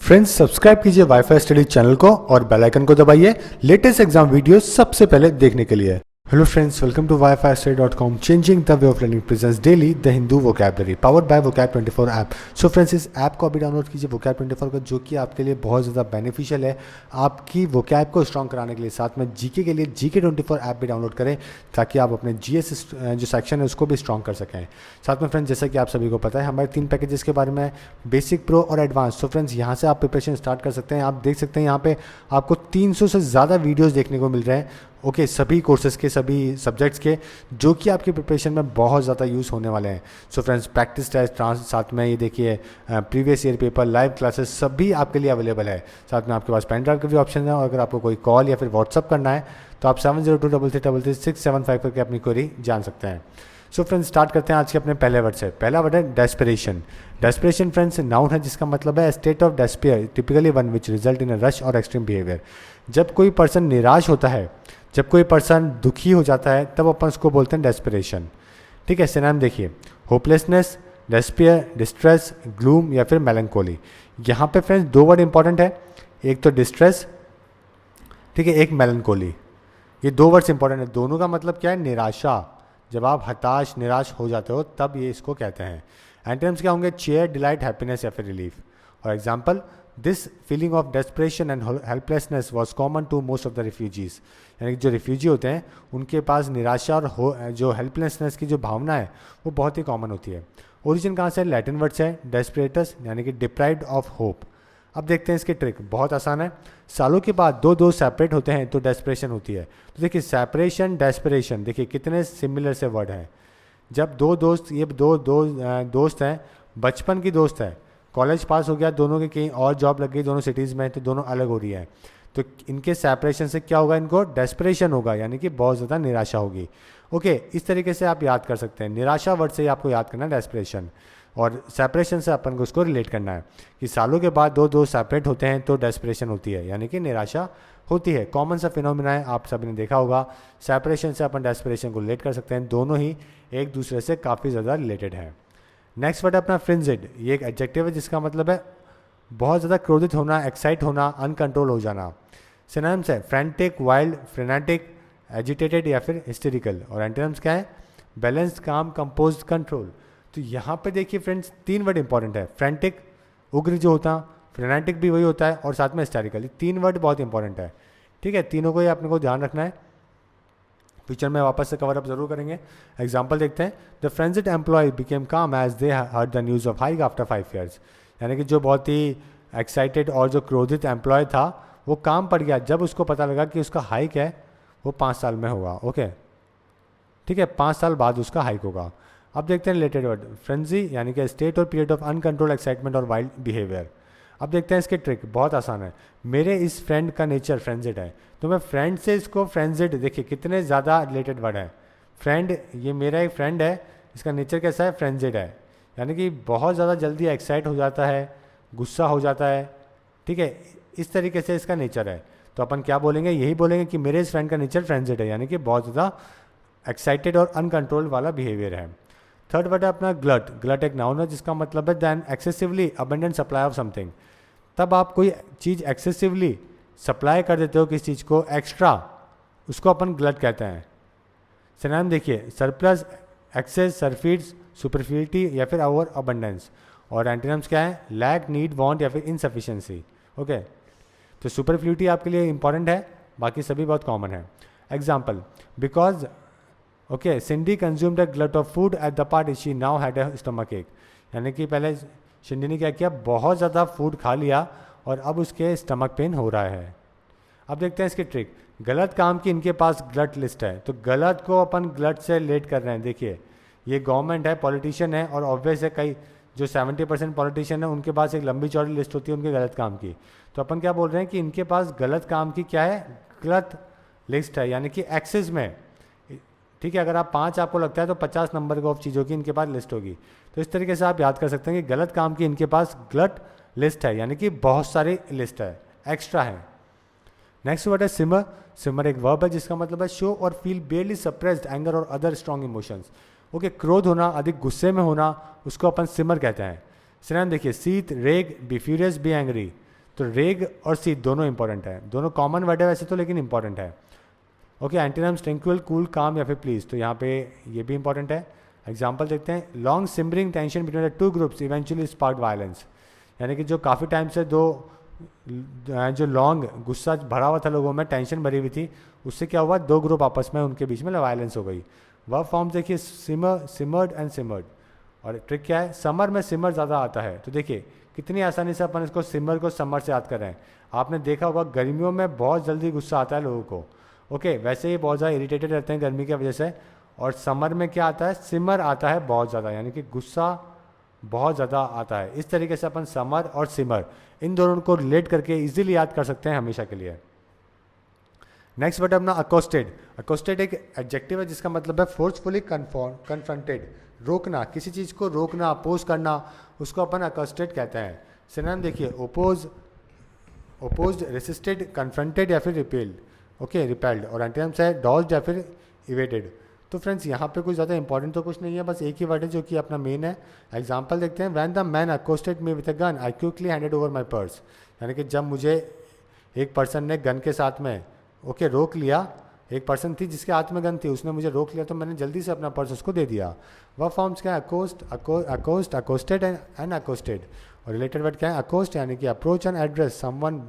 Friends subscribe कीजिए wifi study channel को और बेल आइकन को दबाइए लेटेस्ट एग्जाम वीडियो सबसे पहले देखने के लिए। Hello friends, welcome to wifistudy.com, changing the way of learning presents daily the Hindu vocabulary powered by vocab 24 app. So friends, इस ऐप को अभी डाउनलोड कीजिए वोकैब 24 का, जो कि आपके लिए बहुत ज़्यादा बेनिफिशियल है आपकी वोकैब को स्ट्रॉन्ग कराने के लिए। साथ में जीके के लिए जीके 24 ऐप भी डाउनलोड करें ताकि आप अपने जीएस जो सेक्शन है उसको भी स्ट्रॉन्ग कर सकें। साथ में फ्रेंड्स, जैसा कि आप सभी को पता है हमारे 3 पैकेजेस के बारे में, बेसिक, प्रो और एडवांस। तो फ्रेंड्स, यहाँ से आप प्रिपरेशन स्टार्ट कर सकते हैं। आप देख सकते हैं यहाँ पे आपको 300 से ज़्यादा वीडियोज़ देखने को मिल रहे हैं, ओके सभी कोर्सेज के, सभी सब्जेक्ट्स के, जो कि आपकी प्रिपरेशन में बहुत ज़्यादा यूज़ होने वाले हैं। सो फ्रेंड्स, प्रैक्टिस टेस्ट, साथ में ये देखिए previous year paper, live classes सभी आपके लिए अवेलेबल है। साथ में आपके पास पेन ड्राइव का भी ऑप्शन है, और अगर आपको कोई कॉल या फिर व्हाट्सअप करना है तो आप 7023333675 करके अपनी क्वेरी जान सकते हैं। सो फ्रेंड्स, स्टार्ट करते हैं आज के अपने पहले वर्ड से। पहला वर्ड है डेस्परेशन। डेस्परेशन फ्रेंड्स नाउन है जिसका मतलब है state of despair, typically one which result in a rush और एक्सट्रीम बिहेवियर। जब कोई पर्सन निराश होता है, जब कोई पर्सन दुखी हो जाता है, तब अपन उसको बोलते हैं डेस्परेशन। ठीक है, सिनोनिम देखिए, होपलेसनेस, डेस्पेयर, डिस्ट्रेस, ग्लूम या फिर मेलंकोली। यहाँ पे फ्रेंड्स 2 वर्ड इंपॉर्टेंट है, एक तो डिस्ट्रेस, ठीक है, एक मेलंकोली। ये 2 वर्ड्स इंपॉर्टेंट है। दोनों का मतलब क्या है? निराशा। जब आप हताश, निराश हो जाते हो तब ये इसको कहते हैं। एंटोनिम्स क्या होंगे? चेयर, डिलाइट, हैप्पीनेस या फिर रिलीफ। और example, this feeling of desperation and helplessness was common to most of the refugees. यानी कि जो रिफ्यूजी होते हैं उनके पास निराशा और जो हेल्पलेसनेस की जो भावना है वो बहुत ही कॉमन होती है। ओरिजिन कहाँ से? लैटिन वर्ड से, डेस्परेटस यानी कि डिप्राइव्ड ऑफ होप। अब देखते हैं इसकी ट्रिक, बहुत आसान है। सालों के बाद 2 दोस्त सेपरेट होते हैं तो डेस्परेशन होती है। तो देखिए, सेपरेशन, डेस्परेशन, देखिए कितने सिमिलर से वर्ड हैं। जब 2 दोस्त, ये दोस्त हैं, बचपन की दोस्त है, कॉलेज पास हो गया, दोनों के कहीं और जॉब लग गई, दोनों सिटीज़ में, तो दोनों अलग हो रही है, तो इनके सेपरेशन से क्या होगा? इनको डेस्परेशन होगा, यानी कि बहुत ज़्यादा निराशा होगी। ओके, इस तरीके से आप याद कर सकते हैं। निराशा वर्ड से ही आपको याद करना है डेस्परेशन, और सेपरेशन से अपन को उसको रिलेट करना है कि सालों के बाद 2 दोस्त सेपरेट होते हैं तो डेस्परेशन होती है, यानी कि निराशा होती है। कॉमन सा फिनोमिना है, आप सभी ने देखा होगा। सेपरेशन से अपन डेस्परेशन को रिलेट कर सकते हैं, दोनों ही एक दूसरे से काफ़ी ज़्यादा रिलेटेड है। नेक्स्ट वर्ड है अपना फ्रेंजिड। ये एक एडजेक्टिव है जिसका मतलब है बहुत ज़्यादा क्रोधित होना, एक्साइट होना, अनकंट्रोल हो जाना। सिनोनिम्स है फ्रैंटिक, वाइल्ड, फ्रेनेटिक, एजिटेटेड या फिर हिस्टेरिकल। और एंटोनिम्स क्या है? बैलेंस्ड, काम, कंपोज्ड, कंट्रोल। तो यहाँ पे देखिए फ्रेंड्स 3 वर्ड इंपॉर्टेंट है। फ्रैंटिक, उग्र जो होता, फ्रेनेटिक भी वही होता है, और साथ में हिस्टेरिकल। ये 3 वर्ड बहुत इंपॉर्टेंट है। ठीक है, तीनों को ही आपने को ध्यान रखना है। फ्यूचर में वापस से कवर अप जरूर करेंगे। एग्जाम्पल देखते हैं, the frenzied employ became calm as they heard the news of hike after 5 years। यानी कि जो बहुत ही एक्साइटेड और जो क्रोधित एम्प्लॉय था वो काम पड़ गया जब उसको पता लगा कि उसका हाइक है वो 5 साल में होगा। ओके, ठीक है, 5 साल बाद उसका हाइक होगा। अब देखते हैं रिलेटेड वर्ड, फ्रेंजी यानी कि स्टेट और पीरियड ऑफ अनकंट्रोल एक्साइटमेंट और वाइल्ड बिहेवियर। अब देखते हैं इसके ट्रिक, बहुत आसान है। मेरे इस फ्रेंड का नेचर फ्रेंजिड है, तो मैं फ्रेंड से इसको फ्रेंजिड, देखिए कितने ज़्यादा रिलेटेड वर्ड है। फ्रेंड, ये मेरा एक फ्रेंड है, इसका नेचर कैसा है? फ्रेंजिड है, यानी कि बहुत ज़्यादा जल्दी एक्साइट हो जाता है, गुस्सा हो जाता है। ठीक है, इस तरीके से इसका नेचर है। तो अपन क्या बोलेंगे? यही बोलेंगे कि मेरे इस फ्रेंड का नेचर फ्रेंजिड है, यानी कि बहुत ज़्यादा एक्साइटेड और अनकंट्रोल वाला बिहेवियर है। थर्ड वर्ड है अपना ग्लट। ग्लट एक नाउन है जिसका मतलब है than excessively abundant supply of something. तब आप कोई चीज़ एक्सेसिवली सप्लाई कर देते हो, किसी चीज़ को एक्स्ट्रा, उसको अपन ग्लट कहते हैं। सिनोनिम देखिए, सरप्लस, एक्सेस, सरफीड्स, सुपरफ्यूलिटी या फिर ओवर अबंडेंस। और एंटोनिम्स क्या है? लैक, नीड, वांट या फिर इनसफिशिएंसी। ओके, तो सुपरफ्यूलिटी आपके लिए इंपॉर्टेंट है, बाकी सभी बहुत कॉमन है। Example, because okay Cindy consumed a glut of food at the party she now had a stomach ache. यानी कि पहले सिंडी ने क्या किया? बहुत ज़्यादा फूड खा लिया और अब उसके स्टमक पेन हो रहा है। अब देखते हैं इसकी ट्रिक, गलत काम की इनके पास ग्लट लिस्ट है, तो गलत को अपन ग्लट से रिलेट कर रहे हैं। देखिए, ये गवर्नमेंट है, पॉलिटिशियन है, और ऑब्वियस है कई जो 70% पॉलिटिशियन है उनके पास एक लंबी चौड़ी लिस्ट होती है उनके गलत काम की। तो अपन क्या बोल रहे हैं कि इनके पास गलत काम की क्या है? गलत लिस्ट है, यानी कि एक्सेस में। ठीक है, अगर आप 5 आपको लगता है तो 50 नंबर ऑफ चीज़ों की इनके पास लिस्ट होगी। तो इस तरीके से आप याद कर सकते हैं कि गलत काम की इनके पास गलत लिस्ट है, यानी कि बहुत सारी लिस्ट है, एक्स्ट्रा है। नेक्स्ट वर्ड है सिमर। सिमर एक वर्ब है जिसका मतलब है शो और फील बेयरली सप्रेस्ड एंगर और अदर स्ट्रॉन्ग इमोशंस। ओके, क्रोध होना, अधिक गुस्से में होना, उसको अपन सिमर कहते हैं। सिनोनिम देखिए, सीथ, रेग, बी फ्यूरियस, बी एंग्री। तो रेग और सी दोनों इंपॉर्टेंट है, दोनों कॉमन वर्ड है वैसे तो लेकिन इंपॉर्टेंट है। ओके, एंटीनम्स ट्रैंक्विल, कूल, काम या फिर प्लीज, तो यहाँ पे ये भी इंपॉर्टेंट है। एग्जाम्पल देखते हैं, long simmering tension between the two groups eventually spark violence, यानी कि जो काफ़ी टाइम से दो जो लॉन्ग गुस्सा भरा हुआ था लोगों में, टेंशन भरी हुई थी, उससे क्या हुआ, दो ग्रुप आपस में उनके बीच में वायलेंस हो गई। वर्ब फॉर्म देखिए, सिमर, सिमर्ड एंड सिमर्ड, और ट्रिक क्या है, समर में सिमर ज़्यादा आता है, तो देखिए कितनी आसानी से अपन इसको सिमर को समर से याद कर रहे हैं। आपने देखा होगा गर्मियों में बहुत जल्दी गुस्सा आता है लोगों को, ओके वैसे ही बहुत ज़्यादा इरिटेटेड रहते हैं गर्मी की वजह से, और समर में क्या आता है, सिमर आता है बहुत ज़्यादा, यानी कि गुस्सा बहुत ज़्यादा आता है। इस तरीके से अपन समर और सिमर इन दोनों को रिलेट करके इजीली याद कर सकते हैं हमेशा के लिए। नेक्स्ट वर्ड अपना अकोस्टेड। अकोस्टेड एक एडजेक्टिव है जिसका मतलब है फोर्सफुली कन्फ्रंटेड, रोकना, किसी चीज़ को रोकना, अपोज करना, उसको अपन अकोस्टेड कहते हैं। सिनोनिम देखिए, ओपोज्ड, रेसिस्टेड, कन्फ्रंटेड या फिर रिपेल्ड, ओके रिपेल्ड, और एंटोनिम्स है डॉज्ड या फिर इवेटेड। तो फ्रेंड्स यहाँ पे कुछ ज़्यादा इंपॉर्टेंट तो कुछ नहीं है, बस एक ही वर्ड है जो कि अपना मेन है। एग्जांपल देखते हैं, when the man accosted me with a gun I quickly handed over my purse, यानी कि जब मुझे एक पर्सन ने गन के साथ में रोक लिया, एक पर्सन थी जिसके हाथ में गन थी, उसने मुझे रोक लिया तो मैंने जल्दी से अपना पर्स उसको दे दिया। वह फॉर्म्स क्या है, अकोस्ट, अकोस्टेड एंड अकोस्टेड, और रिलेटेड वर्ड क्या है, अकोस्ट यानी कि approach and address someone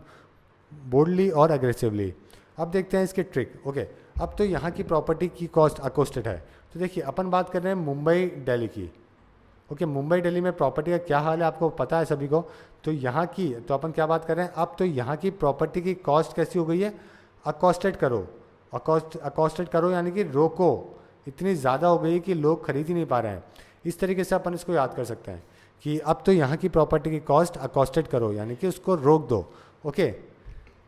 boldly और अग्रेसिवली। अब देखते हैं इसके ट्रिक। ओके, अब तो यहाँ की प्रॉपर्टी की कॉस्ट अकोस्टेड है, तो देखिए अपन बात कर रहे हैं मुंबई दिल्ली की। ओके, मुंबई दिल्ली में प्रॉपर्टी का क्या हाल है आपको पता है सभी को, तो यहाँ की, तो अपन क्या बात कर रहे हैं, अब तो यहाँ की प्रॉपर्टी की कॉस्ट कैसी हो गई है, अकोस्टेड करो, अकोस्टेड करो यानी कि रोको, इतनी ज़्यादा हो गई कि लोग खरीद ही नहीं पा रहे हैं। इस तरीके से अपन इसको याद कर सकते हैं कि अब तो यहाँ की प्रॉपर्टी की कॉस्ट अकोस्टेड करो, यानी कि उसको रोक दो। ओके,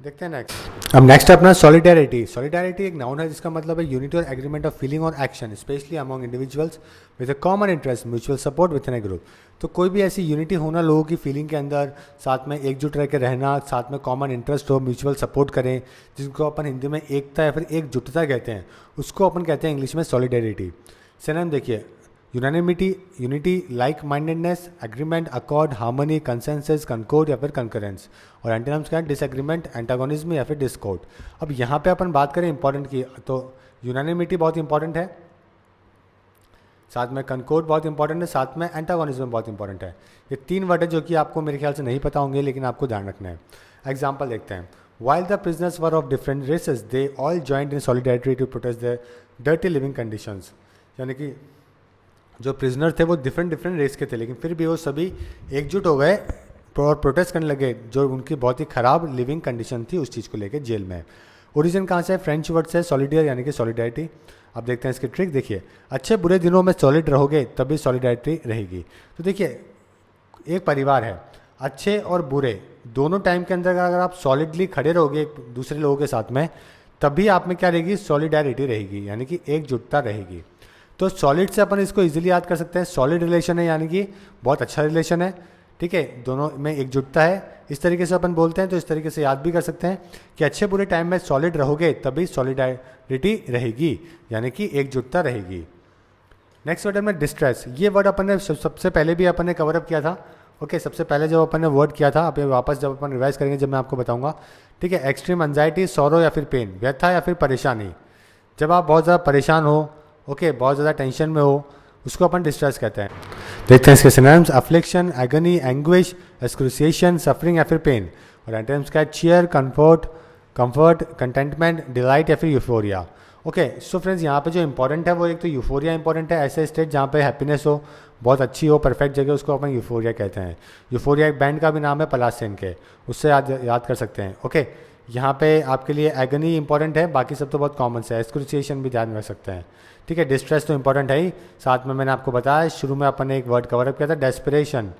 देखते हैं नेक्स्ट। अब नेक्स्ट अपना सॉलिडेरिटी। सॉलिडेरिटी एक नाउन है जिसका मतलब है यूनिटी और एग्रीमेंट ऑफ फीलिंग और action specially among individuals with a common interest, mutual support with in A group. तो कोई भी ऐसी यूनिटी होना लोगों की फीलिंग के अंदर, साथ में एकजुट रह के रहना, साथ में कॉमन इंटरेस्ट हो, म्यूचुअल सपोर्ट करें, जिसको अपन हिंदी में एकता या फिर एकजुटता कहते हैं, उसको अपन कहते हैं इंग्लिश में सॉलिडेरिटी। सिनोनिम देखिए, unanimity, unity, like mindedness, agreement, accord, harmony, consensus, concord या फिर कंकरेंस, और एंटोनिम्स क्या है, डिसएग्रीमेंट, एंटागोनिज्म या फिर डिस्कॉर्ड। अब यहाँ पे अपन बात करें इंपॉर्टेंट की, तो यूनानिमिटी बहुत इंपॉर्टेंट है, साथ में कंकोर्ड बहुत इंपॉर्टेंट है, साथ में एंटागोनिज्म बहुत इंपॉर्टेंट है। ये तीन वर्ड है जो कि आपको मेरे ख्याल से नहीं पता होंगे, लेकिन आपको ध्यान रखना है। एग्जाम्पल देखते हैं, while the prisoners were of different races they all joined in solidarity to protest their dirty living conditions, यानी कि जो प्रिजनर थे वो डिफरेंट रेस के थे, लेकिन फिर भी वो सभी एकजुट हो गए और प्रोटेस्ट करने लगे जो उनकी बहुत ही ख़राब लिविंग कंडीशन थी उस चीज़ को लेकर जेल में। ओरिजिन कहाँ से है, फ्रेंच वर्ड से सॉलिडियर यानी कि सॉलिडारिटी। अब देखते हैं इसकी ट्रिक। देखिए, अच्छे बुरे दिनों में सॉलिड रहोगे तभी सॉलिडारिटी रहेगी। तो देखिए, एक परिवार है, अच्छे और बुरे दोनों टाइम के अंदर अगर आप सॉलिडली खड़े रहोगे एक दूसरे लोगों के साथ में, तभी आप में क्या रहेगी, सॉलिडारिटी रहेगी, यानी कि एकजुटता रहेगी। तो सॉलिड से अपन इसको इजीली याद कर सकते हैं, सॉलिड रिलेशन है यानी कि बहुत अच्छा रिलेशन है, ठीक है, दोनों में एकजुटता है, इस तरीके से अपन बोलते हैं। तो इस तरीके से याद भी कर सकते हैं कि अच्छे बुरे टाइम में सॉलिड रहोगे तभी सॉलिडारिटी रहेगी, यानी कि एकजुटता रहेगी। नेक्स्ट वर्ड है डिस्ट्रेस। ये वर्ड अपन ने सबसे पहले भी अपन ने कवर अप किया था। ओके, सबसे पहले जब अपन ने वर्ड किया था, अभी वापस जब अपन रिवाइज करेंगे जब मैं आपको बताऊंगा, ठीक है। एक्सट्रीम एंजाइटी, सौरो या फिर पेन, व्यथा या फिर परेशानी, जब आप बहुत ज़्यादा परेशान हो, ओके, बहुत ज़्यादा टेंशन में हो, उसको अपन डिस्ट्रेस कहते हैं। देखते हैं इसके synonyms, affliction, agony, anguish, excruciation, suffering या फिर पेन, और एंटोनिम्स क्या है, चीयर, कंफर्ट, कंटेंटमेंट, डिलाइट या फिर यूफोरिया। ओके, सो फ्रेंड्स, यहाँ पे जो इंपॉर्टेंट है वो एक तो यूफोरिया इंपॉर्टेंट है, ऐसे स्टेट जहाँ पे हैप्पीनेस हो, बहुत अच्छी हो, परफेक्ट जगह, उसको अपन यूफोरिया कहते हैं। यूफोरिया एक बैंड का भी नाम है पलासेन के, उससे याद कर सकते हैं। ओके, यहाँ पे आपके लिए एगनी इंपॉर्टेंट है, बाकी सब तो बहुत कॉमन से है, एक्सक्रूसिएशन भी ध्यान रख सकते हैं, ठीक है। डिस्ट्रेस तो इंपॉर्टेंट है ही, साथ में मैंने आपको बताया शुरू में अपन ने एक वर्ड कवर अप किया था, डेस्परेशन।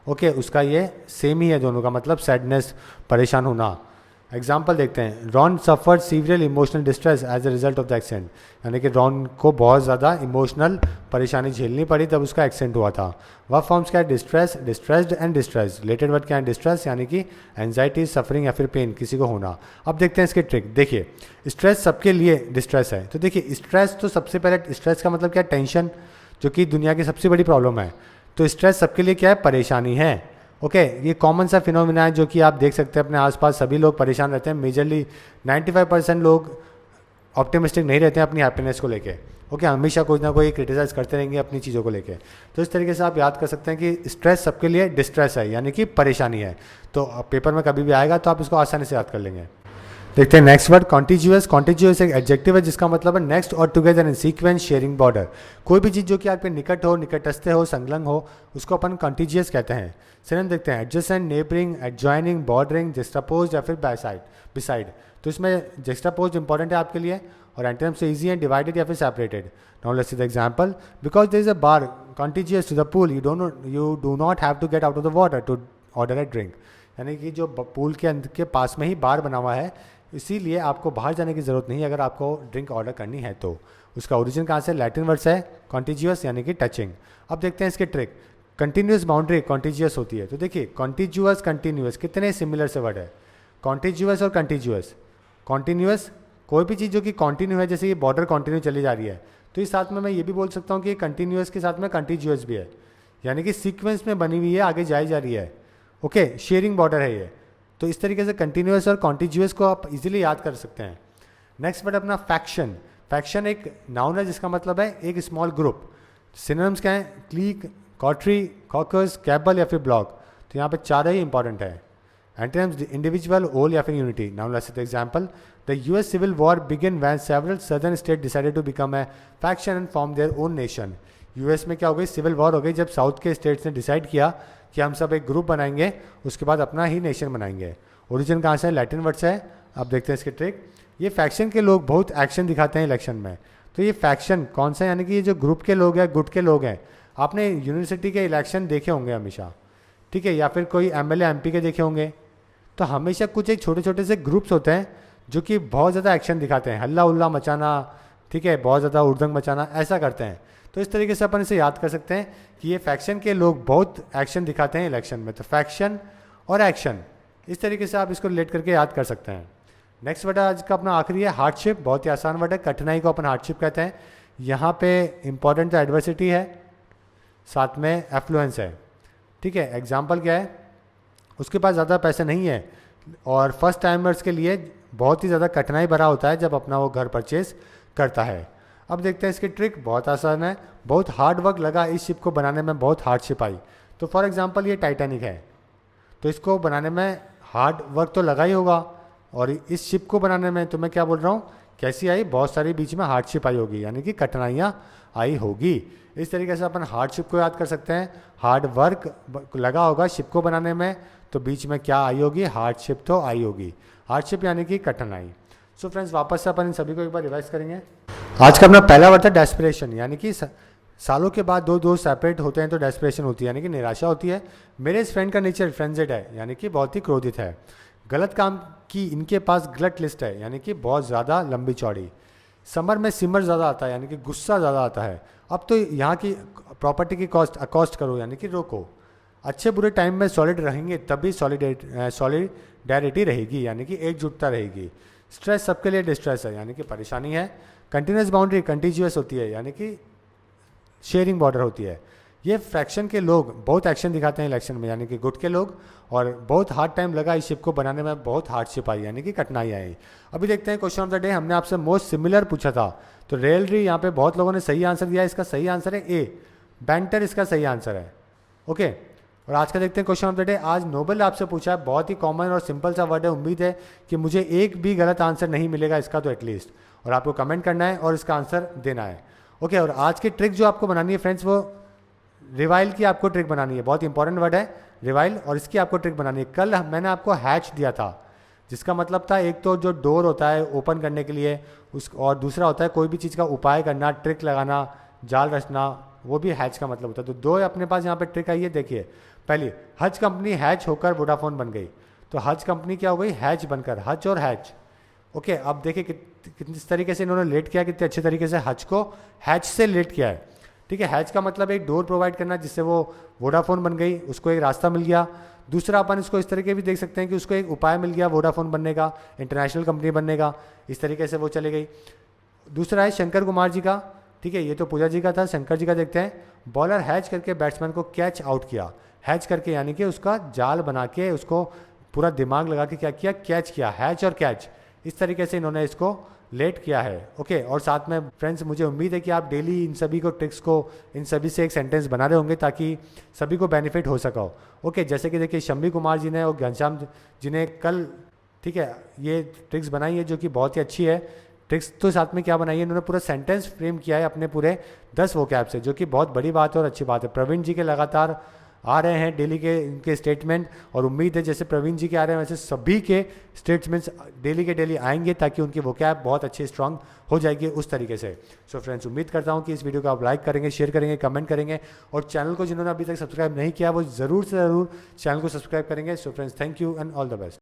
ओके, उसका ये सेम ही है दोनों का मतलब, सैडनेस, परेशान होना। एग्जाम्पल देखते हैं, Ron suffered severe emotional distress as a result of the accident, यानी कि रॉन को बहुत ज़्यादा इमोशनल परेशानी झेलनी पड़ी तब उसका एक्सीडेंट हुआ था। वह फॉर्म्स क्या है, distress, distressed and distress. Related word क्या है, डिस्ट्रेस यानी कि एंजाइटी, सफरिंग या फिर पेन, किसी को होना। अब देखते हैं इसके ट्रिक। देखिए, स्ट्रेस सबके लिए डिस्ट्रेस है, तो देखिए स्ट्रेस तो सबसे पहले, स्ट्रेस का मतलब क्या है, टेंशन, जो कि दुनिया की सबसे बड़ी प्रॉब्लम है। तो स्ट्रेस सबके लिए क्या है, परेशानी है। ओके ये कॉमन सा फिनोमिना है जो कि आप देख सकते हैं अपने आसपास, सभी लोग परेशान रहते हैं। मेजरली 95% लोग ऑप्टिमिस्टिक नहीं रहते हैं अपनी हैप्पीनेस को लेके। ओके हमेशा कोई ना कोई क्रिटिसाइज करते रहेंगे अपनी चीज़ों को लेके। तो इस तरीके से आप याद कर सकते हैं कि स्ट्रेस सबके लिए डिस्ट्रेस है, यानी कि परेशानी है। तो पेपर में कभी भी आएगा तो आप इसको आसानी से याद कर लेंगे। देखते हैं नेक्स्ट वर्ड कॉन्टिज्यूअस। कॉन्टिज्यूअस एक एडजेक्टिव है जिसका मतलब है नेक्स्ट और together in sequence sharing border. कोई भी चीज़ जो कि आपके निकट हो, निकटस्थ हो, संलग्न हो, उसको अपन कॉन्टिजियस कहते हैं। सिनोनिम देखते हैं एडजेसेंट, नेबरिंग, एडजॉइनिंग, बॉर्डरिंग, जस्टापोज या फिर बिसाइड। तो इसमें जस्टापोज इंपॉर्टेंट है आपके लिए और एंटोनिम से इजी है, डिवाइडेड या फिर separated. Now let's see the example. Because there is a bar contiguous to the pool you do not have to get out of the water to order a drink. यानी कि जो pool के अंदर के पास में ही बार बना हुआ है, इसीलिए आपको बाहर जाने की ज़रूरत नहीं है अगर आपको ड्रिंक ऑर्डर करनी है तो। उसका ओरिजिन कहाँ से? लैटिन वर्ड से है कॉन्टिजियस, यानी कि टचिंग। अब देखते हैं इसके ट्रिक। कंटिन्यूस बाउंड्री कॉन्टिजियस होती है। तो देखिए कॉन्टिजियस, कंटिन्यूस कितने सिमिलर से वर्ड है। कॉन्टिजियस और कंटिजियस। कॉन्टिन्यूस कोई भी चीज़ जो कि कॉन्टिन्यू है, जैसे ये बॉर्डर कॉन्टिन्यू चली जा रही है, तो इस साथ में मैं ये भी बोल सकता हूँ कि कंटिन्यूस के साथ में कंटिजियस भी है, यानी कि सीक्वेंस में बनी हुई है, आगे जाई जा रही है। ओके शेयरिंग बॉर्डर है ये। तो इस तरीके से कंटिन्यूस और कॉन्टिजियस को आप इजीली याद कर सकते हैं। नेक्स्ट वर्ड अपना फैक्शन। फैक्शन एक नाउन है जिसका मतलब है एक स्मॉल ग्रुप। सिनोनिम्स क्या है? क्लीक, कॉटरी, कॉकर्स, कैबल या फिर ब्लॉक। तो यहाँ पे चार ही इंपॉर्टेंट है। एंटोनिम्स इंडिविजुअल, होल या फिर unity. Now let's see the example. The US civil war begin when several southern state decided to become a faction and form their own nation. US में क्या हो गई? सिविल वॉर हो गई जब south के स्टेट्स ने डिसाइड किया कि हम सब एक ग्रुप बनाएंगे, उसके बाद अपना ही नेशन बनाएंगे। ओरिजिन कहाँ से है? लैटिन वर्ड से है। अब देखते हैं इसके ट्रिक। ये फैक्शन के लोग बहुत एक्शन दिखाते हैं इलेक्शन में। तो ये फैक्शन कौन सा है? यानी कि ये जो ग्रुप के लोग हैं, गुट के लोग हैं। आपने यूनिवर्सिटी के इलेक्शन देखे होंगे हमेशा, ठीक है, या फिर कोई एमएलए एमपी के देखे होंगे। तो हमेशा कुछ एक छोटे छोटे से ग्रुप्स होते हैं जो कि बहुत ज़्यादा एक्शन दिखाते हैं, हल्ला उल्ला मचाना, ठीक है, बहुत ज़्यादा उड़दंग मचाना, ऐसा करते हैं। तो इस तरीके से अपन इसे याद कर सकते हैं कि ये फैक्शन के लोग बहुत एक्शन दिखाते हैं इलेक्शन में। तो फैक्शन और एक्शन, इस तरीके से आप इसको रिलेट करके याद कर सकते हैं। नेक्स्ट वर्ड आज का अपना आखिरी है हार्डशिप। बहुत ही आसान वर्ड है, कठिनाई को अपन हार्डशिप कहते हैं। यहाँ पे इंपॉर्टेंट तो एडवर्सिटी है, साथ में एफ्लुएंस है, ठीक है। एग्जाम्पल क्या है? उसके पास ज़्यादा पैसे नहीं है और फर्स्ट टाइमर्स के लिए बहुत ही ज़्यादा कठिनाई भरा होता है जब अपना वो घर परचेज करता है। अब देखते हैं इसकी ट्रिक। बहुत आसान है। बहुत हार्ड वर्क लगा इस शिप को बनाने में, बहुत हार्डशिप आई। तो फॉर एग्जांपल ये टाइटैनिक है, तो इसको बनाने में हार्ड वर्क तो लगा ही होगा, और इस शिप को बनाने में तो मैं क्या बोल रहा हूँ, कैसी आई? बहुत सारी बीच में हार्डशिप आई होगी, यानी कि कठिनाइयाँ आई होगी। इस तरीके से अपन हार्डशिप को याद कर सकते हैं। हार्ड वर्क लगा होगा शिप को बनाने में, तो बीच में क्या आई होगी? हार्डशिप तो आई होगी। हार्डशिप यानी कि कठिनाई। सो फ्रेंड्स वापस से अपन इन सभी को एक बार रिवाइज करेंगे। आज का अपना पहला वर्ड था डेस्परेशन, यानी कि सालों के बाद दो दोस्त सेपरेट होते हैं तो डेस्परेशन होती है, यानी कि निराशा होती है। मेरे इस फ्रेंड का नेचर फ्रेंजेड है, यानी कि बहुत ही क्रोधित है। गलत काम की इनके पास गलत लिस्ट है, यानी कि बहुत ज़्यादा लंबी चौड़ी। समर में सिमर ज़्यादा आता है, यानी कि गुस्सा ज़्यादा आता है। अब तो यहाँ की प्रॉपर्टी की अकॉस्ट करो, यानी कि रोको। अच्छे बुरे टाइम में सॉलिड रहेंगे तभी सॉलिडेरिटी रहेगी, यानी कि एकजुटता रहेगी। स्ट्रेस सबके लिए डिस्ट्रेस है, यानी कि परेशानी है। कंटिन्यूस बाउंड्री कंटिजियस होती है, यानी कि शेयरिंग बॉर्डर होती है। ये फ्रैक्शन के लोग बहुत एक्शन दिखाते हैं इलेक्शन में, यानी कि गुट के लोग, और बहुत हार्ड टाइम लगा इस शिप को बनाने में, बहुत हार्डशिप आई, यानी कि कठिनाई आई। अभी देखते हैं क्वेश्चन ऑफ द डे। हमने आपसे मोस्ट सिमिलर पूछा था, तो रेलरी यहाँ पे बहुत लोगों ने सही आंसर दिया। इसका सही आंसर है ए, बैंटर इसका सही आंसर है। ओके, और आज का देखते हैं क्वेश्चन ऑफ द डे। आज नोबल आपसे पूछा है, बहुत ही कॉमन और सिंपल सा वर्ड है। उम्मीद है कि मुझे एक भी गलत आंसर नहीं मिलेगा इसका तो एटलीस्ट, और आपको कमेंट करना है और इसका आंसर देना है। ओके, और आज की ट्रिक जो आपको बनानी है फ्रेंड्स, वो रिवाइल की आपको ट्रिक बनानी है। बहुत इंपॉर्टेंट वर्ड है रिवाइल, और इसकी आपको ट्रिक बनानी है। कल मैंने आपको हैच दिया था, जिसका मतलब था एक तो जो डोर होता है ओपन करने के लिए उस, और दूसरा होता है कोई भी चीज़ का उपाय करना, ट्रिक लगाना, जाल रचना, वो भी हैच का मतलब होता है। तो दो अपने पास यहाँ पे ट्रिक आई है। देखिए, पहली, हज कंपनी हैच होकर वोडाफोन बन गई। तो हज कंपनी क्या हो गई? हैच बनकर, हज और हैच। ओके, अब देखिए किस तरीके से इन्होंने लेट किया, कितने अच्छे तरीके से हज को हैच से लेट किया है। ठीक है, हैच का मतलब एक डोर प्रोवाइड करना जिससे वो वोडाफोन बन गई, उसको एक रास्ता मिल गया। दूसरा अपन इसको इस तरीके भी देख सकते हैं कि उसको एक उपाय मिल गया वोडाफोन बनने का, इंटरनेशनल कंपनी बनने का, इस तरीके से वो चली गई। दूसरा है शंकर कुमार जी का, ठीक है, ये तो पूजा जी का था, शंकर जी का देखते हैं। बॉलर हैच करके बैट्समैन को कैच आउट किया। हैच करके, यानी कि उसका जाल बना के, उसको पूरा दिमाग लगा के क्या किया, कैच किया, हैच और कैच, इस तरीके से इन्होंने इसको लेट किया है। ओके, और साथ में फ्रेंड्स मुझे उम्मीद है कि आप डेली इन सभी को ट्रिक्स को, इन सभी से एक सेंटेंस बना रहे होंगे ताकि सभी को बेनिफिट हो सका हो। ओके, जैसे कि देखिए शम्मी कुमार जी ने और घनश्याम जी ने कल, ठीक है, ये ट्रिक्स बनाई है जो कि बहुत ही अच्छी है। ट्रिक्स तो साथ में क्या बनाई है, इन्होंने पूरा सेंटेंस फ्रेम किया है अपने पूरे 10 वोकैब से, जो कि बहुत बड़ी बात है और अच्छी बात है। प्रवीण जी के लगातार आ रहे हैं डेली के इनके स्टेटमेंट, और उम्मीद है जैसे प्रवीण जी के आ रहे हैं वैसे सभी के स्टेटमेंट्स डेली के डेली आएंगे ताकि उनकी वोकैब बहुत अच्छी स्ट्रांग हो जाएगी उस तरीके से। सो फ्रेंड्स, उम्मीद करता हूं कि इस वीडियो को आप लाइक करेंगे, शेयर करेंगे, कमेंट करेंगे, और चैनल को जिन्होंने अभी तक सब्सक्राइब नहीं किया वो ज़रूर से ज़रूर चैनल को सब्सक्राइब करेंगे। So friends, thank you and all the best.